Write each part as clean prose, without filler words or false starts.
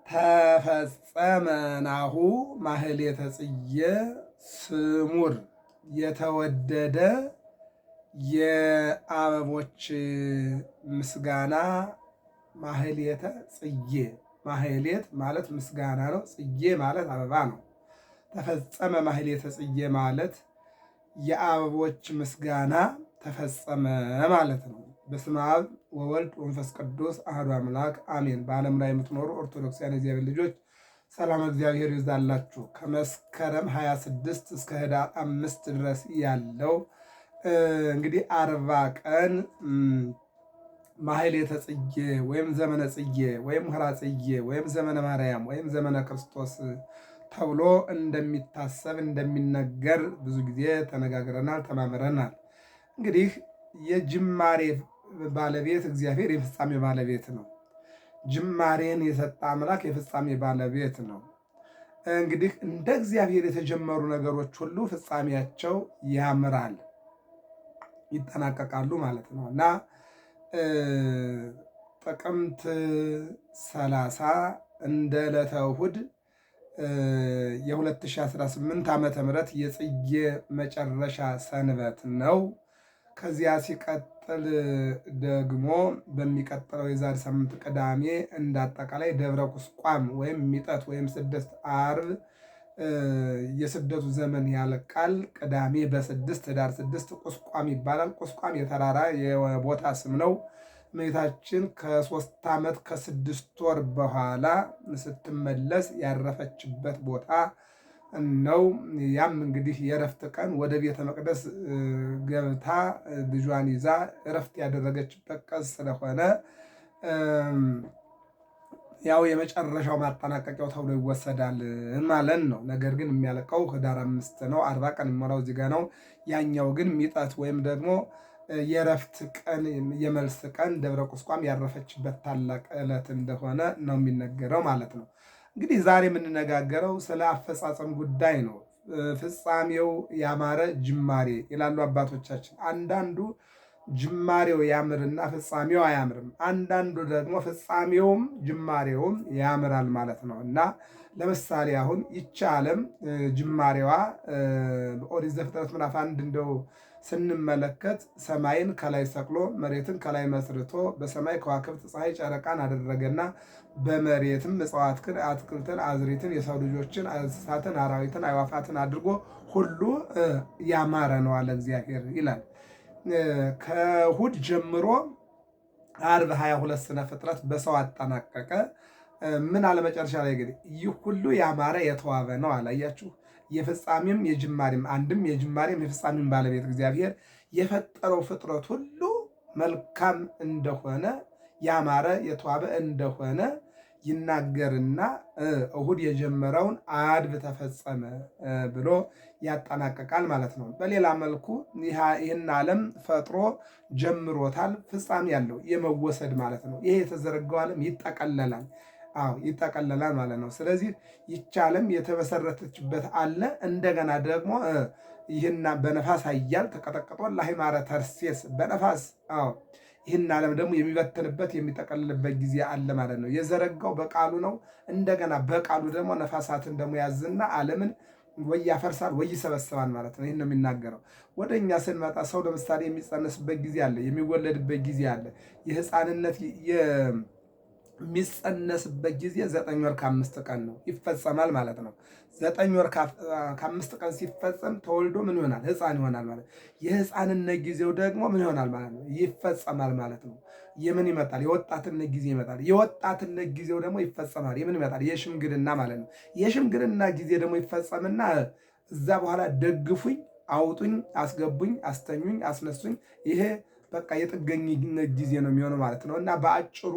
ተፈጸመ ናሁ ማህሌተ ጽጌ ስሙር የተወደደ የአበቦች ምስጋና ማህሌተ ጽጌ። ማህሌት ማለት ምስጋና ነው። ጽጌ ማለት አበባ ነው። ተፈጸመ ማህሌተ ጽጌ ማለት የአበቦች ምስጋና ተፈጸመ ማለት ነው። በስመ አብ ወወልድ ወመንፈስ ቅዱስ አሐዱ አምላክ አሜን። በዓለም ላይ የምትኖሩ ኦርቶዶክሳውያን የእግዚአብሔር ልጆች ሰላም እግዚአብሔር ይብዛላችሁ። ከመስከረም 26 እስከ ህዳር 5 ድረስ ያለው እንግዲህ 40 ቀን ማህሌተ ጽጌ ወይም ዘመነ ጽጌ ወይም ሆራ ጽጌ ወይም ዘመነ ማርያም ወይም ዘመነ ክርስቶስ ተብሎ እንደሚታሰብ እንደሚነገር ብዙ ጊዜ ተነጋግረናል፣ ተማምረናል። እንግዲህ የጅማሬ ባለቤት እግዚአብሔር የፍጻሜ ባለቤት ነው። ጅማሬን የሰጠ አምላክ የፍጻሜ ባለቤት ነው። እንግዲህ እንደ እግዚአብሔር የተጀመሩ ነገሮች ሁሉ ፍጻሜያቸው ያምራል፣ ይጠናቀቃሉ ማለት ነው እና ጥቅምት 30 እንደ ዕለተ እሑድ የ2018 ዓመተ ምህረት የጽጌ መጨረሻ ሰንበት ነው። ከዚያ ሲቀጥል ደግሞ በሚቀጥለው የዛሬ ሳምንት ቅዳሜ እንዳጠቃላይ ደብረ ቁስቋም ወይም ሚጠት ወይም ስደት ዓርብ የስደቱ ዘመን ያልቃል። ቅዳሜ በ6 ህዳር 6 ቁስቋም ይባላል። ቁስቋም የተራራ የቦታ ስም ነው። እመቤታችን ከ3 ዓመት ከ6 ወር በኋላ ስትመለስ ያረፈችበት ቦታ ነው። ያም እንግዲህ የእረፍት ቀን ወደ ቤተ መቅደስ ገብታ ልጇን ይዛ እረፍት ያደረገችበት ቀን ስለሆነ ያው የመጨረሻው ማጠናቀቂያው ተብሎ ይወሰዳል ማለት ነው። ነገር ግን የሚያልቀው ህዳር 5 ነው። 40 ቀን የሚሞላው እዚህ ጋ ነው። ያኛው ግን ሚጠት ወይም ደግሞ የእረፍት ቀን የመልስ ቀን ደብረ ቁስቋም ያረፈችበት ታላቅ ዕለት እንደሆነ ነው የሚነገረው ማለት ነው። እንግዲህ ዛሬ የምንነጋገረው ስለ አፈጻጸም ጉዳይ ነው። ፍጻሜው ያማረ ጅማሬ ይላሉ አባቶቻችን። አንዳንዱ ጅማሬው ያምርና ፍጻሜው አያምርም። አንዳንዱ ደግሞ ፍጻሜውም ጅማሬውም ያምራል ማለት ነው እና ለምሳሌ አሁን ይቺ ዓለም ጅማሬዋ በኦሪት ዘፍጥረት ምዕራፍ 1 እንደው ስንመለከት ሰማይን ከላይ ሰቅሎ መሬትን ከላይ መስርቶ በሰማይ ከዋክብት ፀሐይ ጨረቃን አደረገና በመሬትም እጽዋትን፣ አትክልትን፣ አዝሪትን፣ የሰው ልጆችን፣ እንስሳትን፣ አራዊትን፣ አዕዋፋትን አድርጎ ሁሉ ያማረ ነው አለ እግዚአብሔር ይላል። ከእሑድ ጀምሮ ዓርብ 22 ስነ ፍጥረት በሰው አጠናቀቀ። ምን አለ መጨረሻ ላይ ግን ይህ ሁሉ ያማረ የተዋበ ነው አላያችሁ? የፍጻሜም የጅማሬም አንድም የጅማሬም የፍጻሜም ባለቤት እግዚአብሔር የፈጠረው ፍጥረት ሁሉ መልካም እንደሆነ ያማረ የተዋበ እንደሆነ ይናገርና እሑድ የጀመረውን ዓርብ ተፈጸመ ብሎ ያጠናቀቃል ማለት ነው። በሌላ መልኩ ይህን ዓለም ፈጥሮ ጀምሮታል። ፍጻሜ ያለው የመወሰድ ማለት ነው። ይሄ የተዘረጋው ዓለም ይጠቀለላል። ይጠቀለላል ማለት ነው። ስለዚህ ይቺ ዓለም የተመሰረተችበት አለ። እንደገና ደግሞ ይህና በነፋስ ኃያል ተቀጠቅጦ ለሂማረ ተርሴስ በነፋስ ይህን ዓለም ደግሞ የሚበትንበት የሚጠቀልልበት ጊዜ አለ ማለት ነው። የዘረጋው በቃሉ ነው። እንደገና በቃሉ ደግሞ ነፋሳትን ደግሞ ያዝና ዓለምን ወይ ያፈርሳል ወይ ይሰበስባል ማለት ነው። ይህን ነው የሚናገረው። ወደ እኛ ስንመጣ ሰው ለምሳሌ የሚጸነስበት ጊዜ አለ፣ የሚወለድበት ጊዜ አለ። የህፃንነት የሚጸነስበት ጊዜ 9 ወር ከ5 ቀን ነው፣ ይፈጸማል ማለት ነው። 9 ወር ከ5 ቀን ሲፈጸም ተወልዶ ምን ይሆናል? ህፃን ይሆናል ማለት። የህፃንነት ጊዜው ደግሞ ምን ይሆናል ማለት ነው? ይፈጸማል ማለት ነው። የምን ይመጣል? የወጣትነት ጊዜ ይመጣል። የወጣትነት ጊዜው ደግሞ ይፈጸማል። የምን ይመጣል? የሽምግልና ማለት ነው። የሽምግልና ጊዜ ደግሞ ይፈጸምና እዛ በኋላ ደግፉኝ፣ አውጡኝ፣ አስገቡኝ፣ አስተኙኝ፣ አስነሱኝ። ይሄ በቃ የጥገኝነት ጊዜ ነው የሚሆነው ማለት ነው። እና በአጭሩ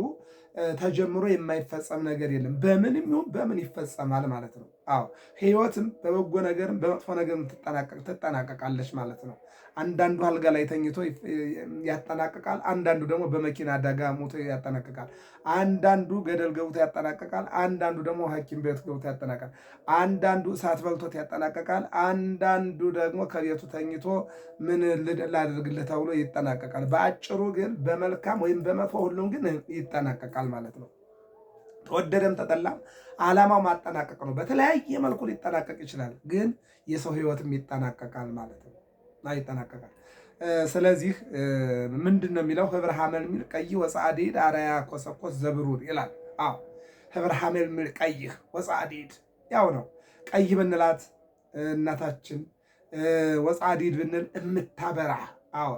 ተጀምሮ የማይፈጸም ነገር የለም። በምንም ይሁን በምን ይፈጸማል ማለት ነው። ህይወትም በበጎ ነገርም በመጥፎ ነገርም ትጠናቀቃለች ማለት ነው። አንዳንዱ አልጋ ላይ ተኝቶ ያጠናቅቃል። አንዳንዱ ደግሞ በመኪና አደጋ ሞቶ ያጠናቅቃል። አንዳንዱ ገደል ገብቶ ያጠናቅቃል። አንዳንዱ ደግሞ ሐኪም ቤት ገብቶ ያጠናቅቃል። አንዳንዱ እሳት በልቶት ያጠናቅቃል። አንዳንዱ ደግሞ ከቤቱ ተኝቶ ምን ላድርግልህ ተብሎ ይጠናቀቃል። በአጭሩ ግን በመልካም ወይም በመጥፎ ሁሉም ግን ይጠናቀቃል ማለት ነው። ተወደደም ተጠላም ዓላማው ማጠናቀቅ ነው። በተለያየ መልኩ ሊጠናቀቅ ይችላል፣ ግን የሰው ሕይወትም ይጠናቀቃል ማለት ነው ይጠናቀቃል። ስለዚህ ምንድን ነው የሚለው? ህብረ ሐመል ሚል ቀይ ወጻዲድ አርአያ ኮሰኮስ ዘብሩር ይላል። አዎ ህብረ ሐመል ሚል ቀይ ወጻዲድ ያው ነው። ቀይ ብንላት እናታችን ወጻዲድ ብንል እምታበራ አዎ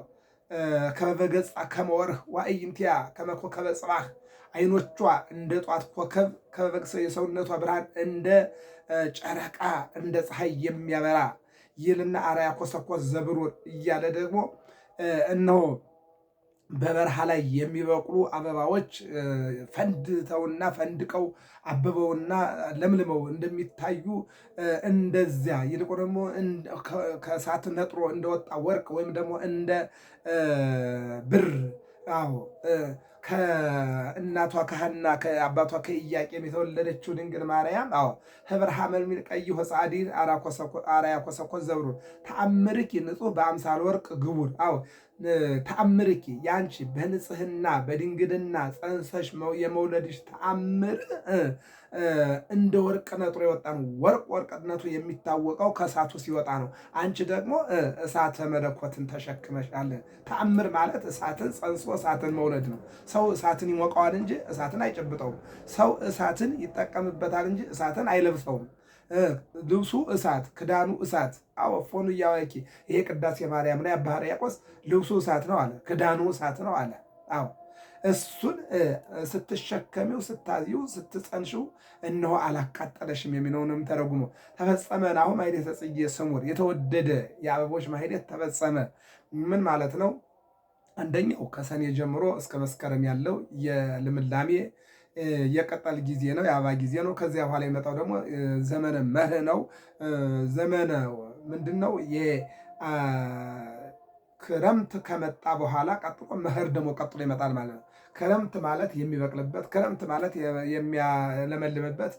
ከበገጻ ከመወርህ ዋእይንቲያ ከመኮከበ ጽባህ አይኖቿ እንደ ጧት ኮከብ ከበግሰ የሰውነቷ ብርሃን እንደ ጨረቃ እንደ ፀሐይ የሚያበራ ይልና አርአያ ኮሰኮስ ዘብሩር እያለ ደግሞ እነሆ በበረሃ ላይ የሚበቅሉ አበባዎች ፈንድተውና ፈንድቀው አበበውና ለምልመው እንደሚታዩ እንደዚያ ይልቁ ደግሞ ከእሳት ነጥሮ እንደወጣ ወርቅ ወይም ደግሞ እንደ ብር አዎ ከእናቷ ከሐና ከአባቷ ከኢያቄም የተወለደችው ድንግል ማርያም አዎ ህብረ ሐመል ሚል ቀይ ወጻዲድ አርአያ ኮሰኮስ ዘብሩር ተአምርኪ ንጹሕ በአምሳለ ወርቅ ግቡር አዎ ተአምርኪ ያንቺ በንጽህና በድንግልና ጸንሰሽ የመውለድሽ ተአምር እንደ ወርቅ ነጥሮ የወጣ ነው። ወርቅነቱ የሚታወቀው ከእሳቱ ሲወጣ ነው። አንቺ ደግሞ እሳተ መለኮትን ተሸክመሻል። ተአምር ማለት እሳትን ጸንሶ እሳትን መውለድ ነው። ሰው እሳትን ይሞቀዋል እንጂ እሳትን አይጨብጠውም። ሰው እሳትን ይጠቀምበታል እንጂ እሳትን አይለብሰውም። ልብሱ እሳት፣ ክዳኑ እሳት። አዎ ፎኑ እያዋቂ ይሄ ቅዳሴ ማርያም ላይ አባ ሕርያቆስ ልብሱ እሳት ነው አለ፣ ክዳኑ እሳት ነው አለ። አዎ እሱን ስትሸከሚው ስታዚው ስትጸንሽው እነሆ አላቃጠለሽም የሚለውንም ተረጉሞ ተፈጸመ ናሁ ማኅሌተ ጽጌ ስሙር የተወደደ የአበቦች ማኅሌት ተፈጸመ። ምን ማለት ነው? አንደኛው ከሰኔ ጀምሮ እስከ መስከረም ያለው የልምላሜ የቅጠል ጊዜ ነው፣ የአበባ ጊዜ ነው። ከዚያ በኋላ የመጣው ደግሞ ዘመነ መርህ ነው። ዘመነ ምንድን ነው? ክረምት ከመጣ በኋላ ቀጥሎ መኸር ደግሞ ቀጥሎ ይመጣል ማለት ነው። ክረምት ማለት የሚበቅልበት፣ ክረምት ማለት የሚያለመልምበት፣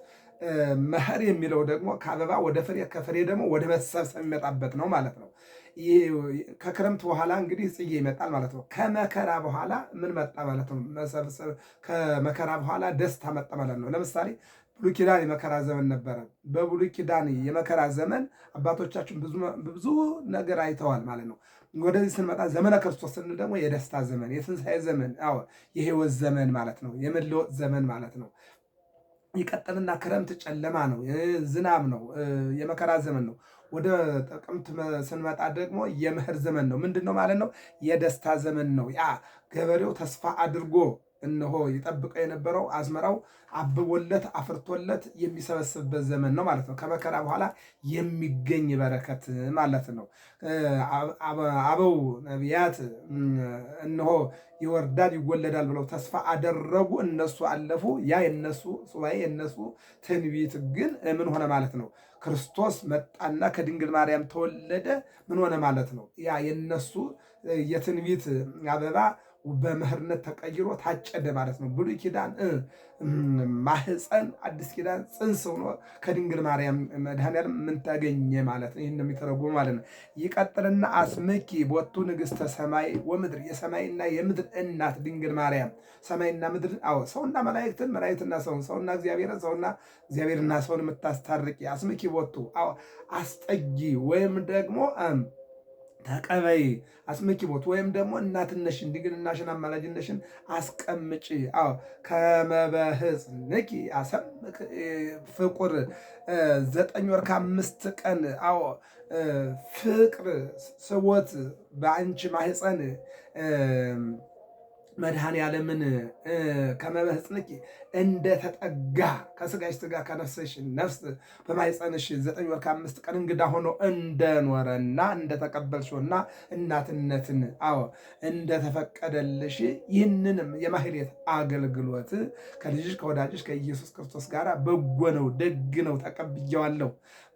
መኸር የሚለው ደግሞ ከአበባ ወደ ፍሬ ከፍሬ ደግሞ ወደ መሰብሰብ የሚመጣበት ነው ማለት ነው። ከክረምት በኋላ እንግዲህ ጽጌ ይመጣል ማለት ነው። ከመከራ በኋላ ምን መጣ ማለት ነው? መሰብሰብ። ከመከራ በኋላ ደስታ መጣ ማለት ነው። ለምሳሌ ብሉይ ኪዳን የመከራ ዘመን ነበረ። በብሉይ ኪዳን የመከራ ዘመን አባቶቻችን ብዙ ነገር አይተዋል ማለት ነው። ወደዚህ ስንመጣ ዘመነ ክርስቶስ ስንል ደግሞ የደስታ ዘመን፣ የትንሣኤ ዘመን፣ አዎ የሕይወት ዘመን ማለት ነው። የመለወጥ ዘመን ማለት ነው። ይቀጥልና ክረምት ጨለማ ነው፣ ዝናብ ነው፣ የመከራ ዘመን ነው። ወደ ጥቅምት ስንመጣ ደግሞ የመኸር ዘመን ነው። ምንድን ነው ማለት ነው? የደስታ ዘመን ነው። ያ ገበሬው ተስፋ አድርጎ እነሆ ይጠብቀው የነበረው አዝመራው አብቦለት አፍርቶለት የሚሰበስብበት ዘመን ነው ማለት ነው። ከመከራ በኋላ የሚገኝ በረከት ማለት ነው። አበው ነቢያት እነሆ ይወርዳል ይወለዳል ብለው ተስፋ አደረጉ። እነሱ አለፉ። ያ የነሱ ሱባኤ የነሱ ትንቢት ግን ምን ሆነ ማለት ነው? ክርስቶስ መጣና ከድንግል ማርያም ተወለደ። ምን ሆነ ማለት ነው? ያ የነሱ የትንቢት አበባ በመኸርነት ተቀይሮ ታጨደ ማለት ነው። ብሉይ ኪዳን ማህፀን፣ አዲስ ኪዳን ጽንስ ሆኖ ከድንግል ማርያም መድኃኔዓለም ምን ተገኘ ማለት ነው። ይህን የሚተረጉሙ ማለት ነው። ይቀጥልና አስምኪ ቦቱ ንግሥተ ሰማይ ወምድር፣ የሰማይና የምድር እናት ድንግል ማርያም። ሰማይና ምድር አዎ ሰውና መላእክትን፣ መላእክትና ሰውን፣ ሰውና እግዚአብሔርን፣ ሰውና እግዚአብሔርና ሰውን የምታስታርቂ አስምኪ ቦቱ አዎ አስጠጊ ወይም ደግሞ ተቀበይ አስምኪ ቦት ወይም ደግሞ እናትነሽን ድንግልናሽን አማላጅነሽን አስቀምጪ። አዎ ከመበህፅ ንቂ አሰምክ ፍቁር 9 ወር ከ5 ቀን አዎ ፍቅር ስቦት በአንቺ ማህፀን መድኃኔ ዓለምን ከመበህፅንኪ እንደተጠጋ ከስጋሽ ስጋ ከነፍስሽ ነፍስ በማኅፀንሽ 9 ወር ከ5 ቀን እንግዳ ሆኖ እንደኖረና እንደተቀበልሽውና እናትነትን አዎ እንደተፈቀደልሽ ይህንንም የማኅሌት አገልግሎት ከልጅሽ ከወዳጅሽ ከኢየሱስ ክርስቶስ ጋር በጎ ነው ደግ ነው ተቀብዬዋለሁ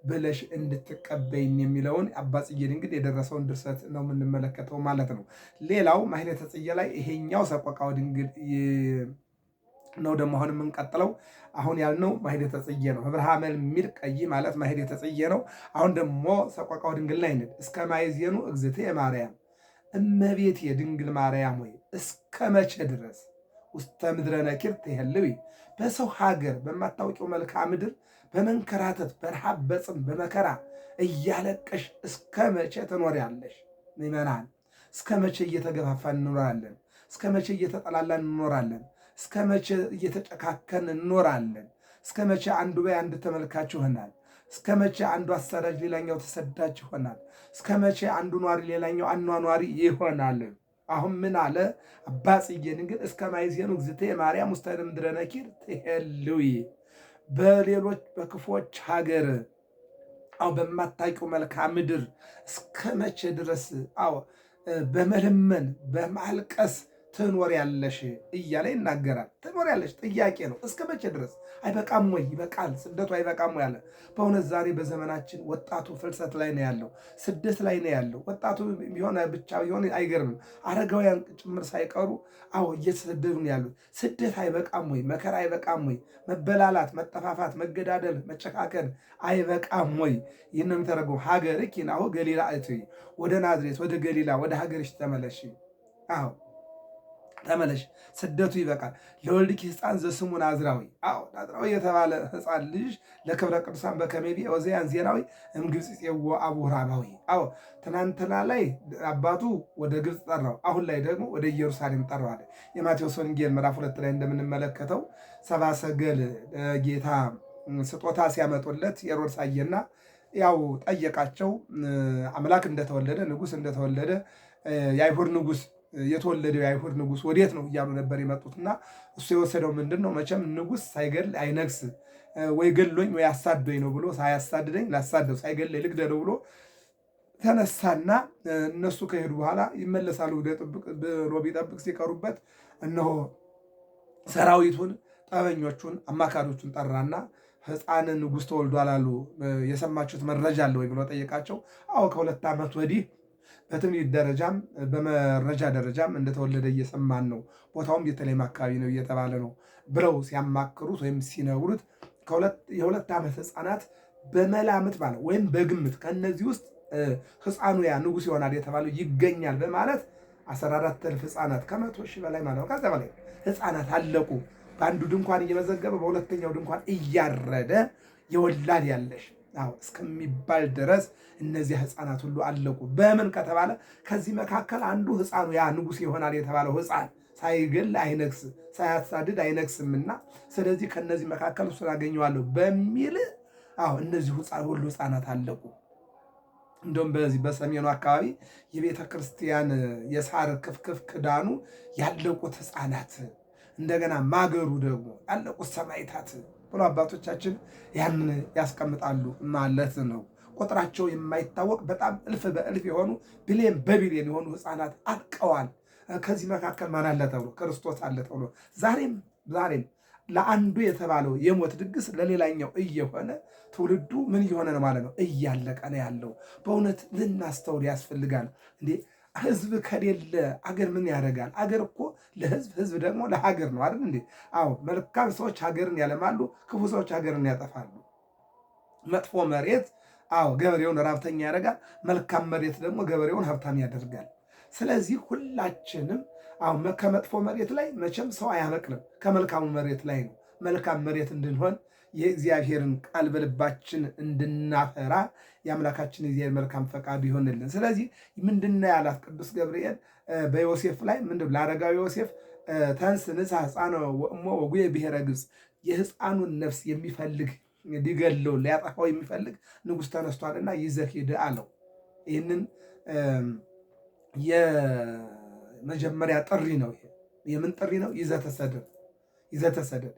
ብለሽ እንድትቀበይን የሚለውን አባ ጽጌ ድንግል የደረሰውን ድርሰት ነው የምንመለከተው ማለት ነው። ሌላው ማኅሌተ ጽጌ ላይ ይሄኛው ሰቆቃወ ድንግል ነው። ደግሞ አሁን የምንቀጥለው አሁን ያልነው ማኅሌተ ጽጌ ነው። ህብረ ሐመል ሚል ቀይ ማለት ማኅሌተ ጽጌ ነው። አሁን ደግሞ ሰቆቃወ ድንግል ላይ ነን። እስከ ማይዜኑ እግዝእትየ ማርያም እመቤቴ የድንግል ማርያም ወይ እስከ መቼ ድረስ ውስተ ምድረ ነኪር ትሄልዊ በሰው ሀገር በማታውቂው መልክዓ ምድር በመንከራተት በረሃብ በጽም በመከራ እያለቀሽ እስከ መቼ ትኖሪያለሽ? ምእመናን እስከ መቼ እየተገፋፋን እንኖራለን? እስከ መቼ እየተጠላላን እንኖራለን? እስከ መቼ እየተጨካከን እንኖራለን? እስከ መቼ አንዱ በይ አንድ ተመልካች ይሆናል? እስከ መቼ አንዱ አሳዳጅ ሌላኛው ተሰዳጅ ይሆናል? እስከ መቼ አንዱ ኗሪ ሌላኛው አኗኗሪ ይሆናል? አሁን ምን አለ አባ ጽጌ ድንግል እስከ ማይዜኑ እግዝእትየ ማርያም ውስተ ምድረ ነኪር ትሄልዊ በሌሎች በክፎች ሀገር በማታውቂው መልክዓ ምድር እስከ መቼ ድረስ በመለመን በማልቀስ ትኖሪያለሽ እያለ ይናገራል። ትኖሪያለሽ ጥያቄ ነው። እስከ መቼ ድረስ? አይበቃም ወይ? ይበቃል። ስደቱ አይበቃም ወይ አለ። በእውነት ዛሬ በዘመናችን ወጣቱ ፍልሰት ላይ ነው ያለው፣ ስደት ላይ ነው ያለው። ወጣቱ ቢሆን ብቻ ቢሆን አይገርምም። አረጋውያን ጭምር ሳይቀሩ እየተሰደዱ ነው ያሉት። ስደት አይበቃም ወይ? መከራ አይበቃም ወይ? መበላላት፣ መጠፋፋት፣ መገዳደል፣ መጨካከን አይበቃም ወይ? ይህን ነው የሚተረጉም። ሀገርኪ ናሁ ገሊላ እትይ፣ ወደ ናዝሬት ወደ ገሊላ ወደ ሀገርሽ ተመለሽ። ተመለሽ፣ ስደቱ ይበቃል። ለወልድኪ ሕፃን ዘስሙ ናዝራዊ። ናዝራዊ የተባለ ሕፃን ልጅ ለክብረ ቅዱሳን በከመ ኦዝያን ዜናዊ እምግብፅ ጽዎ አቡሁ ራማዊ። ትናንትና ላይ አባቱ ወደ ግብፅ ጠራው፣ አሁን ላይ ደግሞ ወደ ኢየሩሳሌም ጠራው አለ። የማቴዎስ ወንጌል ምዕራፍ 2 ላይ እንደምንመለከተው ሰብአ ሰገል ጌታ ስጦታ ሲያመጡለት ሄሮድስ አየና ጠየቃቸው። አምላክ እንደተወለደ ንጉሥ እንደተወለደ የአይሁድ ንጉሥ የተወለደው የአይሁድ ንጉሥ ወዴት ነው እያሉ ነበር የመጡትና እሱ የወሰደው ምንድን ነው? መቼም ንጉሥ ሳይገል አይነግስ፣ ወይ ገሎኝ ወይ አሳዶኝ ነው ብሎ ሳያሳድደኝ ላሳደው፣ ሳይገለኝ ልግደለው ብሎ ተነሳና እነሱ ከሄዱ በኋላ ይመለሳሉ ብሎ ቢጠብቅ ሲቀሩበት እነሆ ሰራዊቱን፣ ጠበኞቹን፣ አማካሪዎቹን ጠራና ሕፃን ንጉሥ ተወልዷል አሉ፣ የሰማችሁት መረጃ አለ ወይ ብሎ ጠየቃቸው። ከ2 ዓመት ወዲህ በትንቢት ደረጃም በመረጃ ደረጃም እንደተወለደ እየሰማን ነው፣ ቦታውም ቤተልሔም አካባቢ ነው እየተባለ ነው ብለው ሲያማክሩት ወይም ሲነግሩት የ2 ዓመት ሕፃናት በመላምት ማለት ወይም በግምት ከእነዚህ ውስጥ ሕፃኑ ያ ንጉሥ ይሆናል የተባለው ይገኛል በማለት 14,000 ሕፃናት ከ100,000 በላይ ማለት ነው። ከዛ በላይ ሕፃናት አለቁ። በአንዱ ድንኳን እየመዘገበ በሁለተኛው ድንኳን እያረደ የወላድ ያለሽ እስከሚባል ድረስ እነዚህ ሕፃናት ሁሉ አለቁ። በምን ከተባለ ከዚህ መካከል አንዱ ሕፃኑ ያ ንጉሥ ይሆናል የተባለው ሕፃን ሳይገል አይነግስ፣ ሳያሳድድ አይነግስምና ስለዚህ ከነዚህ መካከል እሱን አገኘዋለሁ በሚል እነዚህ ሁሉ ሕፃናት አለቁ። እንደውም በዚህ በሰሜኑ አካባቢ የቤተ ክርስቲያን የሳር ክፍክፍ ክዳኑ ያለቁት ሕፃናት፣ እንደገና ማገሩ ደግሞ ያለቁት ሰማዕታት ብሎ አባቶቻችን ያንን ያስቀምጣሉ ማለት ነው። ቁጥራቸው የማይታወቅ በጣም እልፍ በእልፍ የሆኑ ቢሊየን በቢሊየን የሆኑ ሕፃናት አልቀዋል። ከዚህ መካከል ማን አለ ተብሎ ክርስቶስ አለ ተብሎ ዛሬም ለአንዱ የተባለው የሞት ድግስ ለሌላኛው እየሆነ ትውልዱ ምን እየሆነ ነው ማለት ነው? እያለቀ ነው ያለው። በእውነት ልናስተውል ያስፈልጋል። እንዴ ህዝብ ከሌለ አገር ምን ያደርጋል? አገር እኮ ለህዝብ፣ ህዝብ ደግሞ ለሀገር ነው አይደል እንዴ? መልካም ሰዎች ሀገርን ያለማሉ፣ ክፉ ሰዎች ሀገርን ያጠፋሉ። መጥፎ መሬት ገበሬውን ራብተኛ ያደርጋል፣ መልካም መሬት ደግሞ ገበሬውን ሀብታም ያደርጋል። ስለዚህ ሁላችንም ከመጥፎ መሬት ላይ መቼም ሰው አያበቅልም፣ ከመልካሙ መሬት ላይ ነው። መልካም መሬት እንድንሆን የእግዚአብሔርን ቃል በልባችን እንድናፈራ የአምላካችን የእግዚአብሔር መልካም ፈቃዱ ይሆንልን። ስለዚህ ምንድነው ያላት ቅዱስ ገብርኤል በዮሴፍ ላይ ለአረጋዊ ዮሴፍ ተንስ ንሳ ሕፃነ ወእሞ ወጉየ ብሔረ ግብፅ፣ የሕፃኑን ነፍስ የሚፈልግ ሊገለው ሊያጠፋው የሚፈልግ ንጉሥ ተነስቷልና ይዘህ ሂድ አለው። ይህንን የመጀመሪያ ጥሪ ነው። የምን ጥሪ ነው? ይዘህ ተሰደድ፣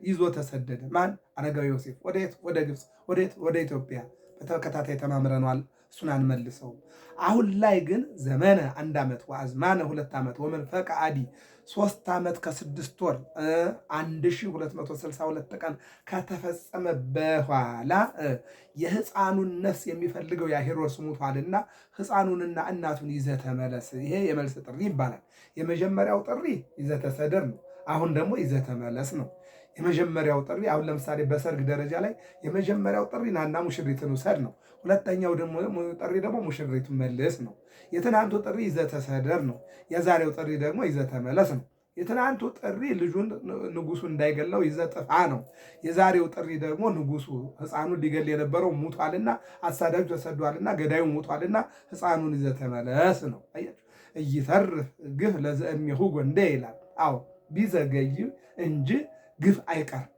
ይዞ ተሰደደ። ማን? አረጋዊ ዮሴፍ። ወደየት? ወደ ግብፅ። ወደየት? ወደ ኢትዮጵያ። በተከታታይ ተማምረኗል፣ እሱን አንመልሰውም። አሁን ላይ ግን ዘመነ 1 ዓመት ወአዝማነ 2 ዓመት ወመንፈቀ አዲ 3 ዓመት ከ6 ወር 1262 ቀን ከተፈጸመ በኋላ የሕፃኑን ነፍስ የሚፈልገው ያ ሄሮድስ ሞቷልና ሕፃኑንና እናቱን ይዘህ ተመለስ። ይሄ የመልስ ጥሪ ይባላል። የመጀመሪያው ጥሪ ይዘህ ተሰደድ ነው። አሁን ደግሞ ይዘህ ተመለስ ነው። የመጀመሪያው ጥሪ አሁን ለምሳሌ በሰርግ ደረጃ ላይ የመጀመሪያው ጥሪ ናና ሙሽሪትን ውሰድ ነው። ሁለተኛው ጥሪ ደግሞ ሙሽሪትን መልስ ነው። የትናንቱ ጥሪ ይዘህ ተሰደድ ነው። የዛሬው ጥሪ ደግሞ ይዘህ ተመለስ ነው። የትናንቱ ጥሪ ልጁን ንጉሱ እንዳይገለው ይዘህ ጥፋ ነው። የዛሬው ጥሪ ደግሞ ንጉሱ ሕፃኑን ሊገል የነበረው ሙቷልና፣ አሳዳጁ ተሰዷልና፣ ገዳዩ ሙቷልና ሕፃኑን ይዘህ ተመለስ ነው። አያችሁ፣ እይተርፍ ግፍ ለዘእሜሁ ጎንደ ይላል። አዎ ቢዘገይ እንጂ ግፍ አይቀርም።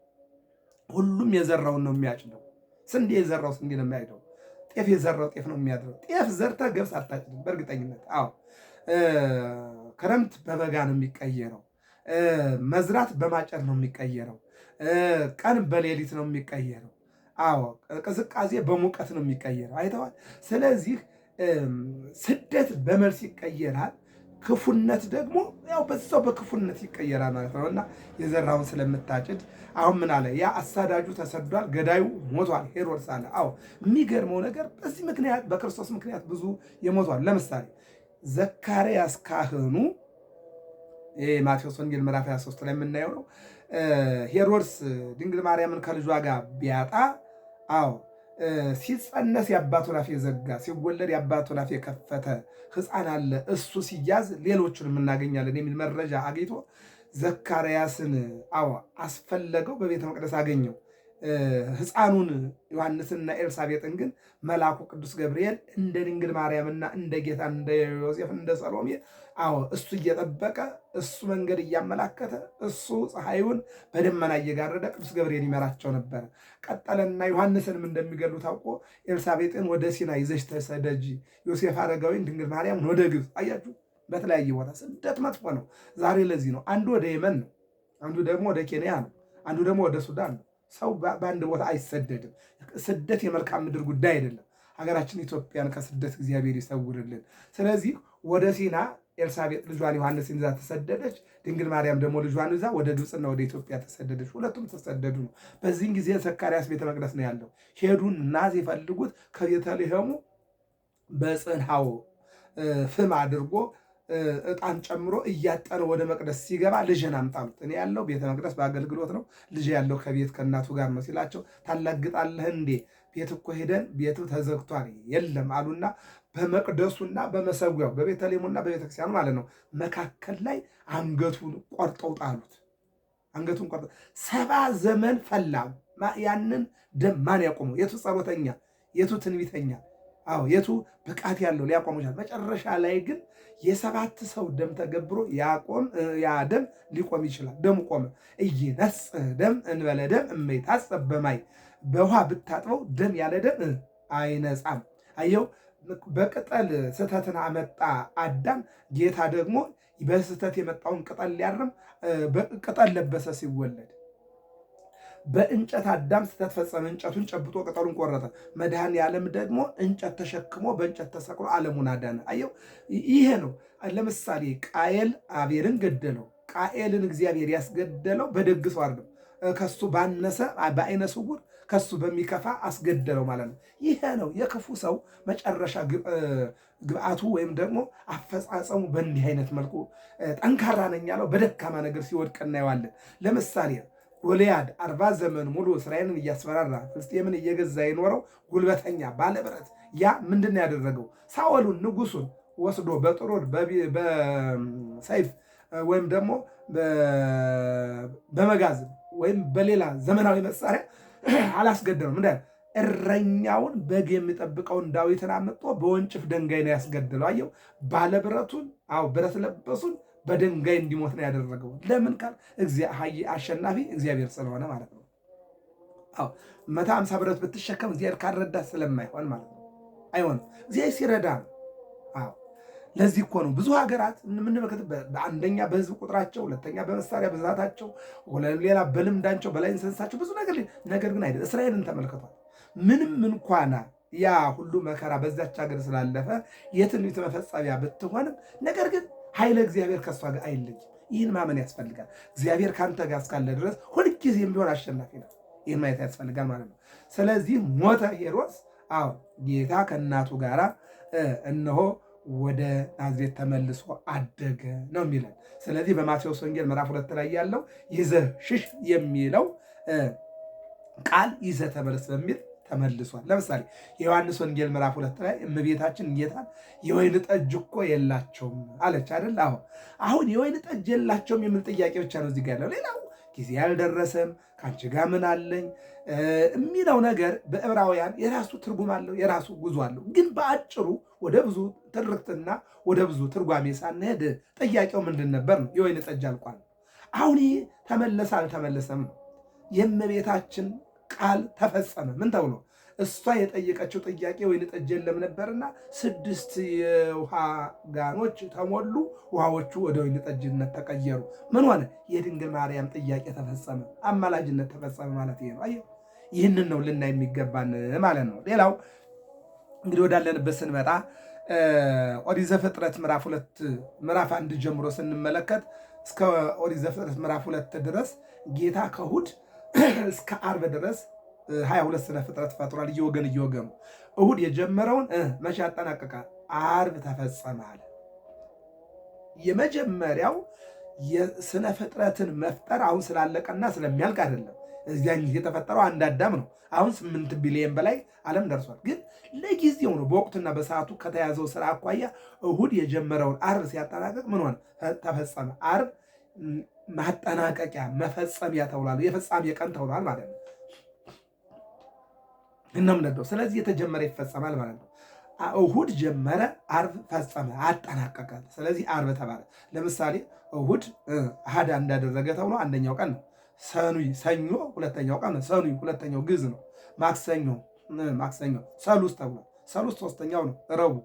ሁሉም የዘራውን ነው የሚያጭደው። ስንዴ የዘራው ስንዴ ነው የሚያጭደው። ጤፍ የዘራው ጤፍ ነው የሚያድረው። ጤፍ ዘርተህ ገብስ አታጭድም በእርግጠኝነት። አዎ ክረምት በበጋ ነው የሚቀየረው። መዝራት በማጨድ ነው የሚቀየረው። ቀን በሌሊት ነው የሚቀየረው። አዎ ቅዝቃዜ በሙቀት ነው የሚቀየረው። አይተዋል። ስለዚህ ስደት በመልስ ይቀየራል። ክፉነት ደግሞ ያው በዛው በክፉነት ይቀየራል ማለት ነው። እና የዘራውን ስለምታጭድ አሁን ምን አለ? ያ አሳዳጁ ተሰዷል፣ ገዳዩ ሞቷል። ሄሮድስ አለ። አዎ የሚገርመው ነገር በዚህ ምክንያት በክርስቶስ ምክንያት ብዙ የሞቷል። ለምሳሌ ዘካርያስ ካህኑ ማቴዎስ ወንጌል ምዕራፍ 23 ላይ የምናየው ነው። ሄሮድስ ድንግል ማርያምን ከልጇ ጋር ቢያጣ፣ አዎ ሲጸነስ የአባቱን አፍ የዘጋ ሲወለድ የአባቱን አፍ የከፈተ ሕፃን አለ፣ እሱ ሲያዝ ሌሎቹንም እናገኛለን የሚል መረጃ አግኝቶ ዘካርያስን አዎ አስፈለገው፣ በቤተ መቅደስ አገኘው። ሕፃኑን ዮሐንስንና ኤልሳቤጥን ግን መልአኩ ቅዱስ ገብርኤል እንደ ድንግል ማርያምና እንደ ጌታ እንደ ዮሴፍ እንደ ሰሎሜ አዎ እሱ እየጠበቀ እሱ መንገድ እያመላከተ እሱ ፀሐዩን በደመና እየጋረደ ቅዱስ ገብርኤል ይመራቸው ነበረ። ቀጠለና ዮሐንስንም እንደሚገሉ ታውቆ ኤልሳቤጥን ወደ ሲና ይዘሽ ተሰደጂ፣ ዮሴፍ አረጋዊን ድንግል ማርያምን ወደ ግብፅ። አያችሁ፣ በተለያየ ቦታ ስደት መጥፎ ነው። ዛሬ ለዚህ ነው አንዱ ወደ የመን ነው፣ አንዱ ደግሞ ወደ ኬንያ ነው፣ አንዱ ደግሞ ወደ ሱዳን ነው። ሰው በአንድ ቦታ አይሰደድም። ስደት የመልካም ምድር ጉዳይ አይደለም። ሀገራችን ኢትዮጵያን ከስደት እግዚአብሔር ይሰውርልን። ስለዚህ ወደ ሲና ኤልሳቤጥ ልጇን ዮሐንስን ይዛ ተሰደደች። ድንግል ማርያም ደግሞ ልጇን ይዛ ወደ ግብፅና ወደ ኢትዮጵያ ተሰደደች። ሁለቱም ተሰደዱ ነው። በዚህን ጊዜ ዘካርያስ ቤተ መቅደስ ነው ያለው። ሄዱን እና ሲፈልጉት ከቤተልሔሙ በጽንሐው ፍም አድርጎ ዕጣን ጨምሮ እያጠነ ወደ መቅደስ ሲገባ ልጅን አምጣሉት። እኔ ያለው ቤተ መቅደስ በአገልግሎት ነው፣ ልጅ ያለው ከቤት ከእናቱ ጋር ነው ሲላቸው፣ ታላግጣለህ እንዴ? ቤት እኮ ሄደን ቤቱ ተዘግቷል የለም አሉና በመቅደሱና በመሰዊያው በቤተልሔሙና በቤተክርስቲያኑ ማለት ነው መካከል ላይ አንገቱን ቆርጠው ጣሉት። አንገቱን ቆርጠው 70 ዘመን ፈላ። ያንን ደም ማን ያቆመው? የቱ ጸሎተኛ? የቱ ትንቢተኛ? አዎ የቱ ብቃት ያለው ሊያቆም ይችላል? መጨረሻ ላይ ግን የ7 ሰው ደም ተገብሮ ያ ደም ሊቆም ይችላል። ደሙ ቆመ። ኢይነጽ ደም እንበለ ደም እመይታጸብ በማይ፣ በውሃ ብታጥበው ደም ያለ ደም አይነጻም። አየው፣ በቅጠል ስህተትን አመጣ አዳም። ጌታ ደግሞ በስህተት የመጣውን ቅጠል ሊያርም ቅጠል ለበሰ ሲወለድ። በእንጨት አዳም ስህተት ፈጸመ፣ እንጨቱን ጨብጦ ቅጠሉን ቆረጠ። መድኃኔ ዓለም ደግሞ እንጨት ተሸክሞ በእንጨት ተሰቅሎ ዓለሙን አዳነ። አየው፣ ይሄ ነው። ለምሳሌ ቃየል አቤልን ገደለው። ቃየልን እግዚአብሔር ያስገደለው በደግ ሰው አይደለም፣ ከሱ ባነሰ በአይነ ስውር ከሱ በሚከፋ አስገደለው ማለት ነው። ይሄ ነው የክፉ ሰው መጨረሻ ግብአቱ ወይም ደግሞ አፈጻጸሙ በእንዲህ አይነት መልኩ ጠንካራ ነኝ ያለው በደካማ ነገር ሲወድቅ እናየዋለን። ለምሳሌ ጎልያድ 40 ዘመን ሙሉ እስራኤልን እያስፈራራ ፍልስጤምን እየገዛ የኖረው ጉልበተኛ ባለብረት፣ ያ ምንድን ነው ያደረገው? ሳኦልን ንጉሱን ወስዶ በጥሩር በሰይፍ ወይም ደግሞ በመጋዝ ወይም በሌላ ዘመናዊ መሳሪያ አላስገደለውም። እንደ እረኛውን በግ የሚጠብቀውን ዳዊትን አመጦ በወንጭፍ ድንጋይ ነው ያስገደለው። አየው፣ ባለብረቱን ብረት ለበሱን በድንጋይ እንዲሞት ነው ያደረገው። ለምን ካል አሸናፊ እግዚአብሔር ስለሆነ ማለት ነው። 150 ብረት ብትሸከም እግዚአብሔር ካልረዳ ስለማይሆን ማለት ነው። አይሆንም፣ እግዚአብሔር ሲረዳ ነው። ለዚህ እኮ ነው ብዙ ሀገራት የምንመለከት በአንደኛ በህዝብ ቁጥራቸው፣ ሁለተኛ በመሳሪያ ብዛታቸው፣ ሌላ በልምዳቸው በላይሰንሳቸው ብዙ ነገር ግን አይደለም። እስራኤልን ተመልከቷል። ምንም እንኳን ያ ሁሉ መከራ በዛች ሀገር ስላለፈ የትንቢት መፈጸሚያ ብትሆንም ነገር ግን ኃይለ እግዚአብሔር ከእሷ ጋር አይለይም። ይህን ማመን ያስፈልጋል። እግዚአብሔር ከአንተ ጋር እስካለ ድረስ ሁልጊዜም ቢሆን አሸናፊ ነው። ይህን ማየት ያስፈልጋል ማለት ነው። ስለዚህ ሞተ ሄሮድስ። ጌታ ከእናቱ ጋር እነሆ ወደ ናዝሬት ተመልሶ አደገ ነው የሚለን። ስለዚህ በማቴዎስ ወንጌል ምዕራፍ 2 ላይ ያለው ይዘህ ሽሽ የሚለው ቃል ይዘህ ተመለስ በሚል ተመልሷል። ለምሳሌ የዮሐንስ ወንጌል ምዕራፍ 2 ላይ እመቤታችን ጌታን የወይን ጠጅ እኮ የላቸውም አለች አይደል? አሁን የወይን ጠጅ የላቸውም የሚል ጥያቄ ብቻ ነው እዚህ ጋር ያለው። ሌላው ጊዜ ያልደረሰም ከአንቺ ጋር ምን አለኝ የሚለው ነገር በዕብራውያን የራሱ ትርጉም አለው፣ የራሱ ጉዞ አለው። ግን በአጭሩ ወደ ብዙ ትርክትና ወደ ብዙ ትርጓሜ ሳንሄድ ጥያቄው ምንድን ነበር ነው? የወይን ጠጅ አልቋል። አሁን ይህ ተመለሰ አልተመለሰም ነው። የእመቤታችን ቃል ተፈጸመ። ምን ተብሎ? እሷ የጠየቀችው ጥያቄ ወይን ጠጅ የለም ነበርና 6 የውሃ ጋኖች ተሞሉ፣ ውሃዎቹ ወደ ወይን ጠጅነት ተቀየሩ። ምን ሆነ? የድንግል ማርያም ጥያቄ ተፈጸመ፣ አማላጅነት ተፈጸመ ማለት ይሄ ነው። አየህ፣ ይህንን ነው ልናይ የሚገባን ማለት ነው። ሌላው እንግዲህ ወዳለንበት ስንመጣ ኦሪት ዘፍጥረት ምዕራፍ 1 ጀምሮ ስንመለከት እስከ ኦሪት ዘፍጥረት ምዕራፍ 2 ድረስ ጌታ ከእሑድ እስከ ዓርብ ድረስ 22 ስነ ፍጥረት ፈጥሯል። እየወገኑ እሑድ የጀመረውን መቼ ያጠናቀቃል? ዓርብ ተፈጸመ አለ። የመጀመሪያው የስነ ፍጥረትን መፍጠር አሁን ስላለቀና ስለሚያልቅ አይደለም። እዚያን ጊዜ የተፈጠረው አንድ አዳም ነው። አሁን 8 ቢሊዮን በላይ ዓለም ደርሷል። ግን ለጊዜው ነው። በወቅቱና በሰዓቱ ከተያዘው ስራ አኳያ እሑድ የጀመረውን ዓርብ ሲያጠናቀቅ ምን ሆነ? ተፈጸመ። ዓርብ ማጠናቀቂያ መፈጸሚያ ተብሏል። የፍጻሜ ቀን ተብሏል ማለት ነው። እናምነው። ስለዚህ የተጀመረ ይፈጸማል ማለት ነው። እሑድ ጀመረ፣ ዓርብ ፈጸመ፣ አጠናቀቀ። ስለዚህ ዓርብ ተባለ። ለምሳሌ እሑድ አሃዳ እንዳደረገ ተብሎ አንደኛው ቀን ነው። ሰኞ ሁለተኛው ቀን ነው። ሰኑይ ሁለተኛው ግዕዝ ነው። ማክሰኞ ሰሉስ ተብሏል። ሰሉስ ሶስተኛው ነው። ረቡዕ